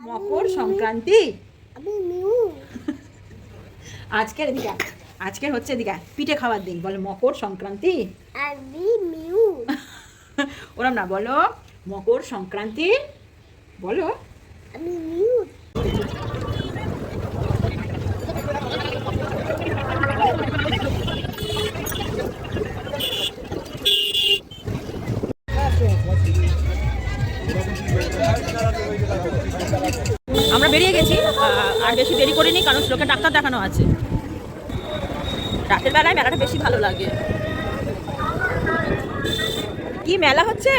মকর সংক্রান্তি আজকের এদিকে আজকের হচ্ছে এদিকে পিঠে খাওয়ার দিন বলে মকর সংক্রান্তি ওরম না বলো মকর সংক্রান্তি বলো আমরা বেরিয়ে গেছি আর বেশি দেরি করিনি কারণ লোকে ডাক্তার দেখানো আছে রাতের বেলায় মেলাটা বেশি ভালো লাগে কি মেলা হচ্ছে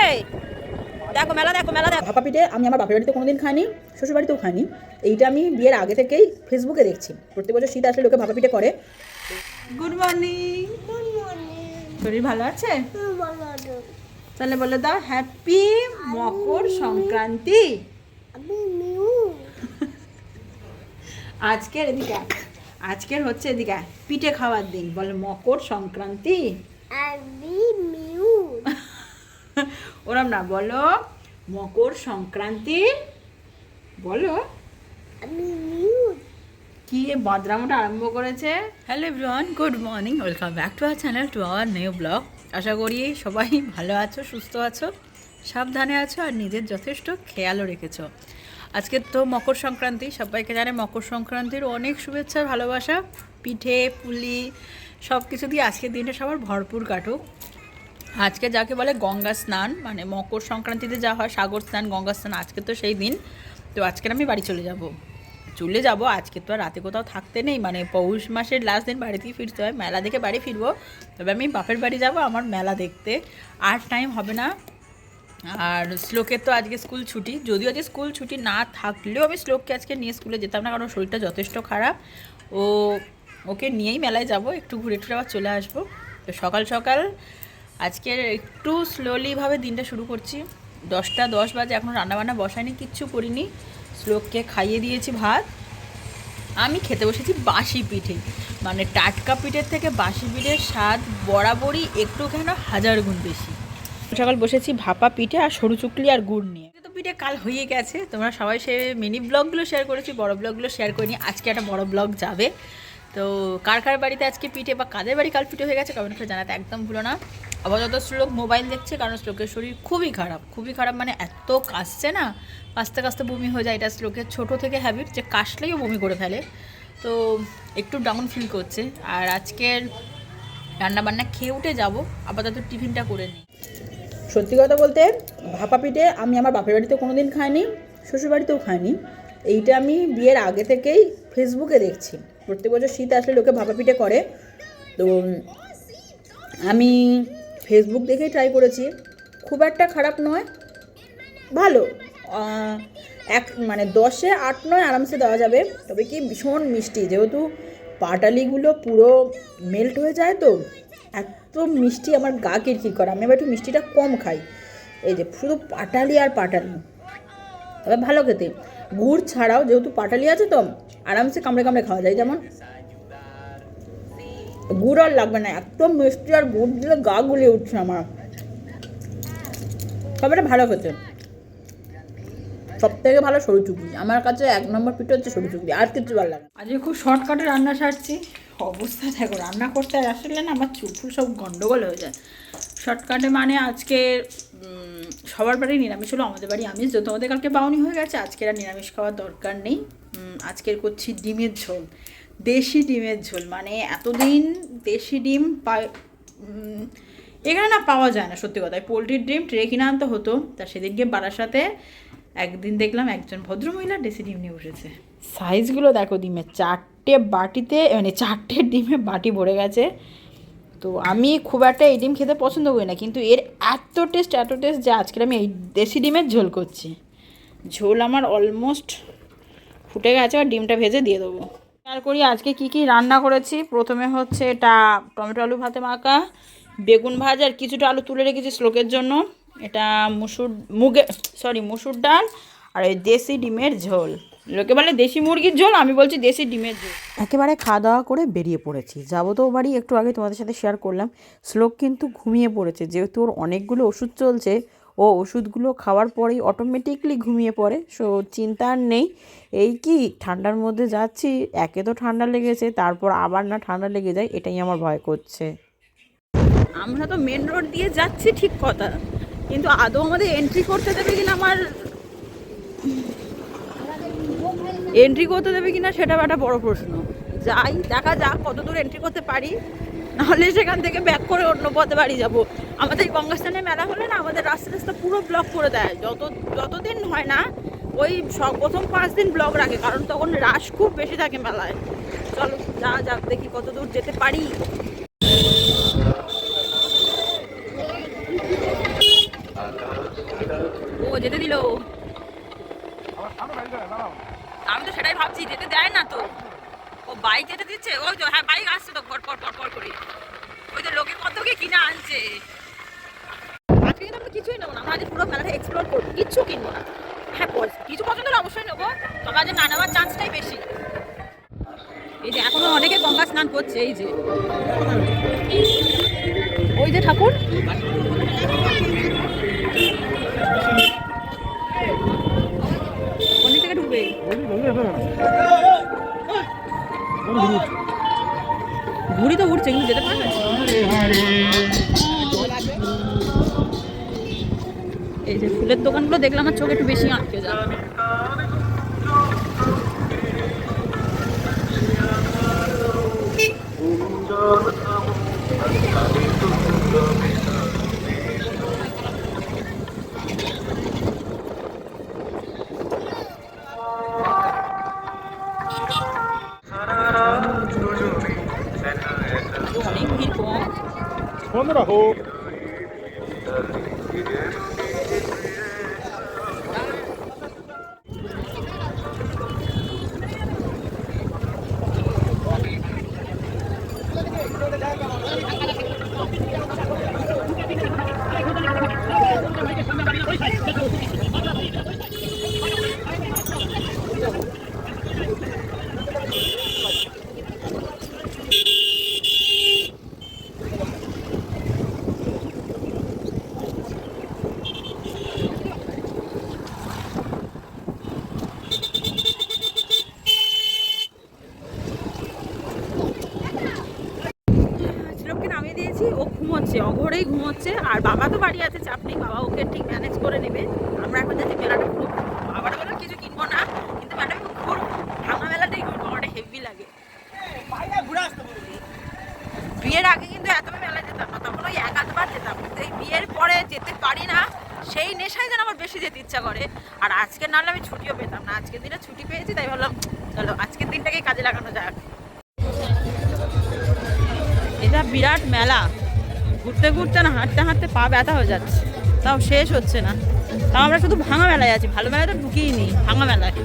দেখো মেলা দেখো মেলা দেখো ভাপা পিঠে আমি আমার বাপের বাড়িতে কোনোদিন খাইনি শ্বশুর বাড়িতেও খাইনি এইটা আমি বিয়ের আগে থেকেই ফেসবুকে দেখছি প্রত্যেক বছর শীত আসলে লোকে ভাপা পিঠে করে গুড মর্নিং শরীর ভালো আছে তাহলে বলে দাও হ্যাপি মকর সংক্রান্তি আজকের এদিকে আজকের হচ্ছে এদিকে পিঠে খাওয়ার দিন বলে মকর সংক্রান্তি ওরম না বলো মকর সংক্রান্তি বলো কি বাদরামটা আরম্ভ করেছে hello everyone good morning welcome back to our channel to our new blog আশা করি সবাই ভালো আছো সুস্থ আছো সাবধানে আছো আর নিজের যথেষ্ট খেয়ালও রেখেছো আজকে তো মকর সংক্রান্তি সবাইকে জানে মকর সংক্রান্তির অনেক শুভেচ্ছা ভালোবাসা পিঠে পুলি সব কিছু দিয়ে আজকের দিনটা সবার ভরপুর কাটুক আজকে যাকে বলে গঙ্গা স্নান মানে মকর সংক্রান্তিতে যা হয় সাগর স্নান গঙ্গা স্নান আজকে তো সেই দিন তো আজকে আমি বাড়ি চলে যাব আজকে তো আর রাতে কোথাও থাকতে নেই মানে পৌষ মাসের লাস্ট দিন বাড়িতেই ফিরতে হয় মেলা দেখে বাড়ি ফিরবো তবে আমি বাপের বাড়ি যাব আমার মেলা দেখতে আর টাইম হবে না আর শ্লোকের তো আজকে স্কুল ছুটি যদিও আজকে স্কুল ছুটি না থাকলেও আমি শ্লোককে আজকে নিয়ে স্কুলে যেতাম না কারণ শরীরটা যথেষ্ট খারাপ ওকে নিয়েই মেলায় যাব একটু ঘুরে টুরে আবার চলে আসবো তো সকাল সকাল আজকের একটু স্লোলিভাবে দিনটা শুরু করছি 10:10 বাজে এখনও রান্নাবান্না বসাইনি কিচ্ছু করিনি শ্লোককে খাইয়ে দিয়েছি ভাত আমি খেতে বসেছি বাসি পিঠে মানে টাটকা পিঠের থেকে বাসি পিঠের স্বাদ বরাবরই একটু কেন 1000 গুণ বেশি সকাল বসেছি ভাপা পিঠে আর সরু চুকলি আর গুড় নিয়ে তো পিঠে কাল হয়ে গেছে তোমরা সবাই সে মিনি ব্লগগুলো শেয়ার করেছি বড় ব্লগগুলো শেয়ার করিনি আজকে একটা বড় ব্লগ যাবে তো কার কার বাড়িতে আজকে পিঠে বা কাদের বাড়ি কাল পিঠে হয়ে গেছে কমেন্ট করে জানাতে একদম ভুলো না আপাতত শ্লোক মোবাইল দেখছে কারণ শ্লোকের শরীর খুবই খারাপ মানে এত কাশছে না কাশতে কাশতে বমি হয়ে যায় এটা শ্লোকের ছোটো থেকে হ্যাবিট যে কাশলেইও বমি করে ফেলে তো একটু ডাউন ফিল করছে আর আজকের রান্নাবান্না খেয়ে উঠে যাবো আপাতত টিফিনটা করে নিই সত্যি কথা বলতে ভাপা পিঠে আমি আমার বাপের বাড়িতে কোনোদিন খাইনি শ্বশুর বাড়িতেও খাইনি এইটা আমি বিয়ের আগে থেকেই ফেসবুকে দেখছি প্রত্যেক বছর শীত আসলে লোকে ভাপা পিঠে করে তো আমি ফেসবুক দেখেই ট্রাই করেছি খুব একটা খারাপ নয় ভালো মানে 10-এ 8-9 আরামসে দেওয়া যাবে তবে কি ভীষণ মিষ্টি যেহেতু পাটালিগুলো পুরো মেল্ট হয়ে যায় তো এত মিষ্টি আমার গা কিরকির করে আমি আবার একটু মিষ্টিটা কম খাই এই যে শুধু পাটালি আর পাটালি তবে ভালো খেতে গুড় ছাড়াও যেহেতু পাটালি আছে তো আরামসে কামড়ে কামড়ে খাওয়া যায় যেমন গুড় আর লাগবে না একদম মিষ্টি আর গুড় দিলে গা গুলিয়ে উঠছে আমার তবে ভালো খেতে সব থেকে ভালো সরু চুকলি আমার কাছে 1 নম্বর পিঠে হচ্ছে সরু চুকলি আর কিছু ভালো লাগে আজকে খুব শর্টকাটে রান্না সারছি অবস্থা দেখো রান্না করতে আসলে না আমার চুপুর সব গন্ডগোল হয়ে যায় শর্টকাটে মানে আজকে সবার বাড়ি নিরামিষ হলো আমাদের বাড়ি আমিষ যত আমাদের কালকে বাউনি হয়ে গেছে আজকের আর নিরামিষ খাওয়ার দরকার নেই আজকের করছি ডিমের ঝোল দেশি ডিমের ঝোল মানে এতদিন দেশি ডিম এখানে না পাওয়া যায় না সত্যি কথায় পোলট্রির ডিম ট্রে কিনে আনতে হতো তা সেদিনকে বারাসাতে একদিন দেখলাম একজন ভদ্রমহিলা দেশি ডিম নিয়ে বসেছে সাইজগুলো দেখো ডিমের 4টে বাটিতে মানে 4টে ডিমে বাটি ভরে গেছে তো আমি খুব একটা এই ডিম খেতে পছন্দ করি না কিন্তু এর এত টেস্ট যে আজকে আমি এই দেশি ডিমের ঝোল করছি ঝোল আমার অলমোস্ট ফুটে গেছে আর ডিমটা ভেজে দিয়ে দেবো শেয়ার করি আজকে কি রান্না করেছি প্রথমে হচ্ছে এটা টমেটো আলু ভাতে মাখা বেগুন ভাজা আর কিছুটা আলু তুলে রেখেছি শ্লোকের জন্য এটা মুসুর ডাল আর এই দেশি ডিমের ঝোল লোকে বলে দেশি মুরগির ঝোল, আমি বলছি দেশি ডিমের ঝোল। একেবারে খাওয়া দাওয়া করে বেরিয়ে পড়েছি, যাবো তো বাড়ি। একটু আগে তোমাদের সাথে শেয়ার করলাম, শ্লোক কিন্তু ঘুমিয়ে পড়েছে। যেহেতু ওর অনেকগুলো ওষুধ চলছে, ও ওষুধগুলো খাওয়ার পরেই অটোমেটিকলি ঘুমিয়ে পড়ে। সো চিন্তা আর নেই। এই কি ঠান্ডার মধ্যে যাচ্ছি, একে তো ঠান্ডা লেগেছে, তারপর আবার না ঠান্ডা লেগে যায়, এটাই আমার ভয় করছে। আমরা তো মেন রোড দিয়ে যাচ্ছি ঠিক কথা, কিন্তু আদৌ আমাদের এন্ট্রি করতে দেবে কিনা এন্ট্রি করতে দেবে কিনা সেটা একটা বড় প্রশ্ন। যাই, দেখা যাক কত দূর এন্ট্রি করতে পারি, নাহলে সেখান থেকে ব্যাক করে অন্য পথে বাড়ি যাব। আমাদের গঙ্গাস্থানে মেলা হলে না আমাদের রাস্তা পুরো ব্লক করে দেয়, যতদিন হয় না ওই প্রথম 5 দিন ব্লক রাখে, কারণ তখন রাশ খুব বেশি থাকে মেলায়। চলো যা যাক, দেখি কত দূর যেতে পারি। ও যেতে দিল, আমি তো সেটাই ভাবছি, যেতে দেয় না তো। ও বাইক যেতে দিচ্ছে, ওই তো হ্যাঁ বাইক আসছে তো পর করে। ওই তো লোকে কত কি কিনা আনছে। আজকে কিন্তু আমরা কিছুই নেবো না, আমরা আজ পুরো মেলাটা এক্সপ্লোর করবো, কিচ্ছু কিনবো না। হ্যাঁ কিছু পছন্দ হলে অবশ্যই নেবো, তবে আজ না নেওয়ার চান্সটাই বেশি। এই যে এখনো অনেকে গঙ্গা স্নান করছে, এই যে ওই যে ঠাকুর, কোন দিক থেকে ঢুকবে? ঘুড়ি তো উঠছে কিন্তু যেতে পারবে। এই যে ফুলের দোকানগুলো দেখলাম, আমার চোখ একটু বেশি আটকে যায়। অনেক ভিড় কম। শ্লোককে নামিয়ে দিয়েছি, ও ঘুমোচ্ছে, অঘরেই ঘুমোচ্ছে। আর বাবা তো বাড়ি আছে, চাপ নেই, বাবা ওকে ঠিক ম্যানেজ করে নেবে। আমরা এখন যাচ্ছি মেলাটা ঘুরবো। বাবার বলে কিছু কিনবো না, কিন্তু মেলাটা ঘুরবো, ভাঙা মেলাটাই ঘুরবো, আমার হেভি লাগে। বিয়ের আগে কিন্তু এত মেলায় যেতাম না, তখন ওই 1-2বার যেতাম। এই বিয়ের পরে যেতে পারি না, সেই নেশায় যেন আমার বেশি যেতে ইচ্ছা করে। আর আজকে নাহলে আমি ছুটিও পেতাম না, আজকের দিনে ছুটি পেয়েছি, তাই ভাবলাম চলো আজকের দিনটাকেই কাজে লাগানো যাক। এটা বিরাট মেলা, ঘুরতে ঘুরতে না হাঁটতে হাঁটতে পা ব্যথা হয়ে যাচ্ছে, তাও শেষ হচ্ছে না। তাও আমরা শুধু ভাঙা মেলায় আছি, ভালো মেলায় তো ঢুকিয়ে নি, ভাঙা মেলায়।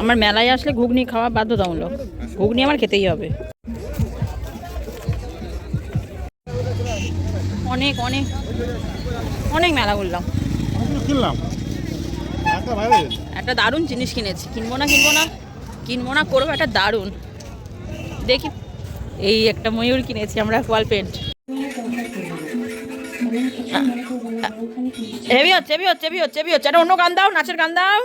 আমার মেলায় আসলে ঘুগনি খাওয়া বাধ্যতামূলক, ঘুগনি আমার খেতেই হবে। অনেক অনেক অনেক মেলা ঘুরলাম, একটা দারুণ জিনিস কিনেছি। কিনবো না করবো, একটা দারুণ দেখি। এই একটা ময়ূর কিনেছি আমরা, ওয়াল পেন্ট। হেভি হচ্ছে একটা অন্য গান দাও, নাচের গান দাও।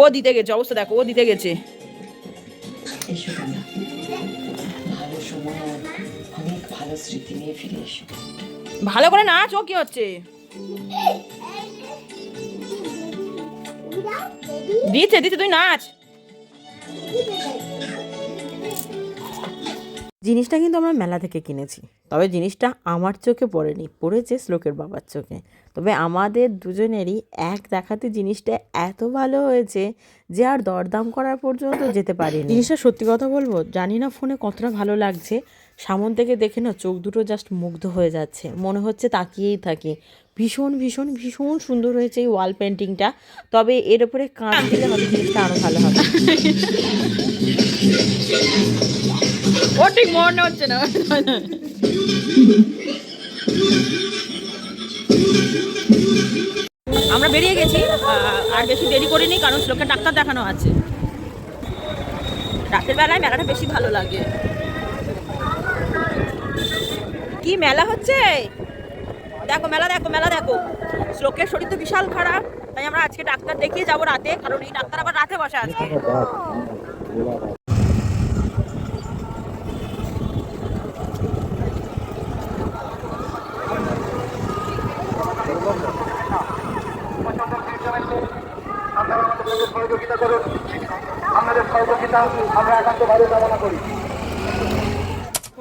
ও দিতে গেছে, অবস্থা দেখো, ও দিতে গেছে। ভালো করে নাচ, ও কি হচ্ছে দিচ্ছে, তুই নাচ। জিনিসটা কিন্তু আমরা মেলা থেকে কিনেছি, তবে জিনিসটা আমার চোখে পড়েনি, পড়েছে শ্লোকের বাবার চোখে। তবে আমাদের দুজনেরই এক দেখাতে জিনিসটা এত ভালো হয়েছে যে আর দরদাম করার পর্যন্ত যেতে পারিনি। জিনিসটা সত্যি কথা বলবো, জানি না ফোনে কতটা ভালো লাগছে, সামন থেকে দেখে না চোখ দুটো জাস্ট মুগ্ধ হয়ে যাচ্ছে, মনে হচ্ছে তাকিয়েই থাকি। ভীষণ ভীষণ ভীষণ সুন্দর হয়েছে এই ওয়াল পেন্টিংটা। তবে এর উপরে কাঁচ দিলে হয়তো জিনিসটা আরও ভালো হবে। ও ঠিক মনে হচ্ছে না। আমরা বেরিয়ে গেছি, আর বেশি দেরি করিনি কারণ শ্লোকের ডাক্তার দেখানো আছে। রাতের বেলায় মেলাটা বেশি ভালো লাগে। কি মেলা হচ্ছে দেখো, মেলা দেখো, মেলা দেখো। শ্লোকের শরীর তো বিশাল খারাপ, তাই আমরা আজকে ডাক্তার দেখিয়ে যাবো রাতে, কারণ এই ডাক্তার আবার রাতে বসে আজকে।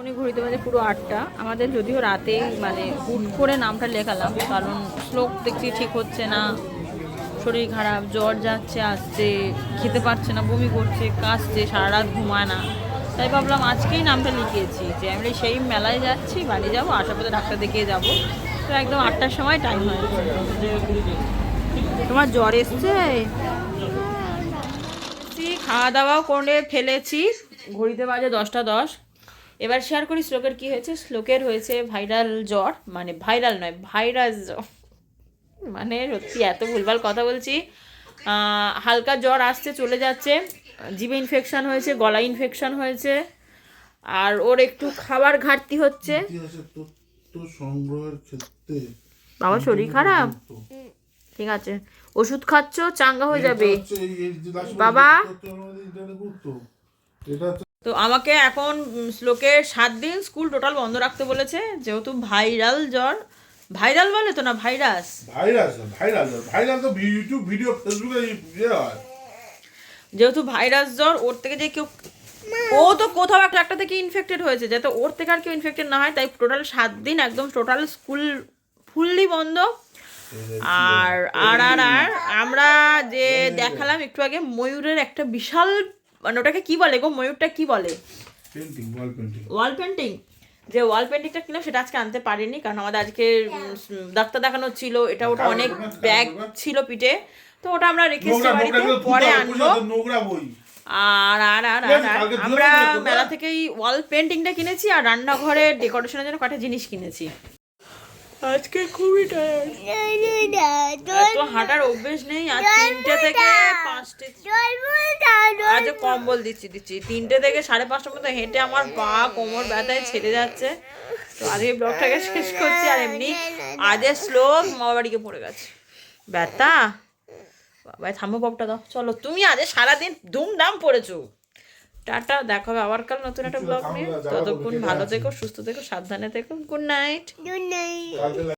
উনি ঘড়িতে বাজে পুরো 8টা। আমাদের যদিও রাতেই মানে হুট করে নামটা লেখালাম, কারণ শ্লোক দেখছি ঠিক হচ্ছে না, শরীর খারাপ, জ্বর যাচ্ছে আসছে, খেতে পারছে না, বমি করছে, কাশছে, সারা রাত ঘুমায় না। তাই ভাবলাম আজকেই নামটা লিখিয়েছি যে আমরা সেই মেলায় যাচ্ছি, বাড়ি যাবো, আসার পথে ডাক্তার দেখিয়ে যাবো। তো একদম 8টার সময় টাইম হয়েছে। তোমার জ্বর এসছে? খাওয়া দাওয়াও করে ফেলেছি, ঘড়িতে বাজে 10টা 10। এবার শেয়ার করি শ্লোকের কি হয়েছে। শ্লোকের হয়েছে ভাইরাল জ্বর, মানে ভাইরাল নয়, ভাইরাস জ্বর। মানে সত্যি এত ভুলভাল কথা বলছি। হালকা জ্বর আসছে, চলে যাচ্ছে, জিভে ইনফেকশন হয়েছে, গলা ইনফেকশন হয়েছে, আর ওর একটু খাবার ঘাটতি হচ্ছে। বাবা শরীর খারাপ, ঠিক আছে, ওষুধ খাচ্ছ, চাঙ্গা হয়ে যাবে বাবা। তো আমাকে এখন শ্লোকের 7 দিন স্কুল টোটাল বন্ধ রাখতে বলেছে, যেহেতু ভাইরাল জ্বর। ভাইরাল বলে তো না, ভাইরাস। ভাইরাল তো ইউটিউব ভিডিও ফেসবুকে হয়। যেহেতু ভাইরাস জ্বর, ওর থেকে যে কেউ, ও তো কোথাও একটা থেকে ইনফেক্টেড হয়েছে, যাতে ওর থেকে আর কেউ ইনফেক্টেড না হয়, তাই টোটাল 7 দিন একদম টোটাল স্কুল ফুললি বন্ধ। আর আর আর আর আমরা যে দেখালাম একটু আগে ময়ূরের একটা বিশাল, মানে ওটাকে কি বলে গো, ময়ূরটা কি বলে? Painting, wall painting. Wall painting. যে ওয়াল পেন্টিংটা কিনলাম সেটা আজকে আনতে পারিনি, কারণ আমাদের আজকে ডাক্তার দেখানো ছিল, এটা ওটা অনেক ব্যাগ ছিল পিঠে, তো ওটা আমরা রেখেছি বাড়িতে, পরে আনবো। আর আর আর আর আমরা মেলা থেকেই ওয়াল পেন্টিংটা কিনেছি, আর রান্নাঘরে ডেকোরেশনের জন্য কটা জিনিস কিনেছি। আজকে খুবই টায়ার্ড, তো হাঁটার অভ্যেস নেই। আর 3টে থেকে 5টে, আজ কম্বল দিচ্ছি 3টে থেকে 5:30 পর্যন্ত হেঁটে আমার পা কোমর ব্যথায় ছেড়ে যাচ্ছে। তো আজকে ব্লগটাকে শেষ করছি। আর এমনি আজে শ্লোক মামা বাড়িকে পড়ে গেছে, ব্যথা। বাবা থামো, পপটা দাও, চলো। তুমি আজে সারাদিন ধুমধাম পড়েছো। টাটা, দেখা হবে আবার কাল নতুন একটা ব্লগ নিয়ে। ততক্ষণ ভালো থেকো, সুস্থ থেকো, সাবধানে থেকো। Good night.